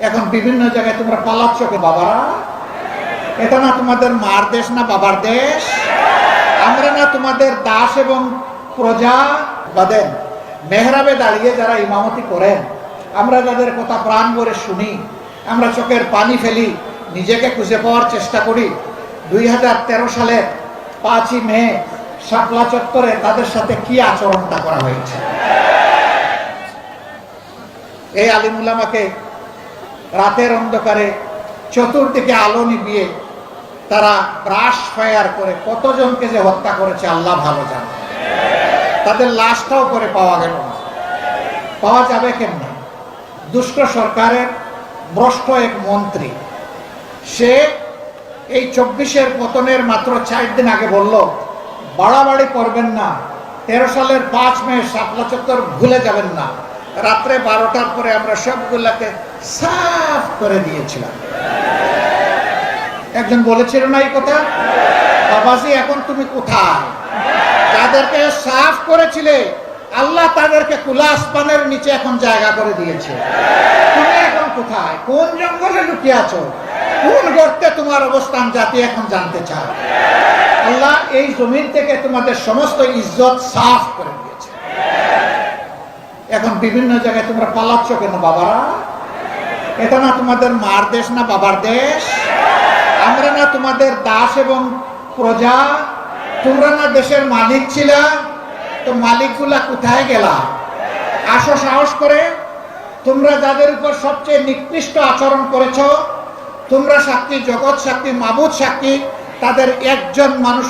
এখন বিভিন্ন জায়গায় তোমরা পালাচ্ছ কে বাবারা? এটা না তোমাদের মার দেশ না বাবার দেশ? আমরা না তোমাদের দাস এবং প্রজা? বাদেন মেহরাবে দাঁড়িয়ে যারা ইমামতি করেন, আমরা যাদের কথা প্রাণ ভরে শুনি, আমরা চোখের পানি ফেলি, নিজেকে খুঁজে পাওয়ার চেষ্টা করি। 2013 সালের 5ই মে শাপলা চত্বরে তাদের সাথে কি আচরণটা করা হয়েছে? এই আলিম উলামাকে রাতের অন্ধকারে চতুর্দিকে আলো নিভিয়ে তারা ব্রাশ ফায়ার করে কতজনকে যে হত্যা করেছে আল্লাহ ভালো জানে। তাদের লাশটাও করে পাওয়া গেল না। পাওয়া যাবে কেমনে? দুষ্ট সরকারের ভ্রষ্ট এক মন্ত্রী, সে এই 24-এর পতনের মাত্র 4 দিন আগে বলল, বাড়াবাড়ি করবেন না, 13 সালের 5 মে শাপলা চত্বর ভুলে যাবেন না। রাত্রে 12টার পরে আমরা সবগুলাকে সাফ করে দিয়েছিলাম। একজন বলেছিল না এই কথা, বাবাজি এখন তুমি কোথায়? যাদেরকে সাফ করেছিলে আল্লাহ তাদেরকে খোলা আসমানের নিচে এখন জায়গা করে দিয়েছে। তুমি এখন কোথায়? কোন জঙ্গলে লুকিয়ে আছো? কোন গর্তে তোমার অবস্থান জাতি এখন জানতে চায়। আল্লাহ এই জমিন থেকে তোমাদের সমস্ত ইজ্জত সাফ করে দিয়েছে। এখন বিভিন্ন জায়গায় তোমরা পালাচ্ছ কেন বাবারা? এটা না তোমাদের মার দেশ না বাবার দেশ? আমরা না তোমাদের দাস এবং প্রজা? তোমরা না দেশের মালিক ছিলা? তো মালিকগুলা কোথায় গেলা? আসো সাহস করে। তোমরা যাদের উপর সবচেয়ে নিকৃষ্ট আচরণ করেছ, তোমরা সাক্ষী, জগৎ সাক্ষী, মাবুদ সাক্ষী, তাদের একজন মানুষ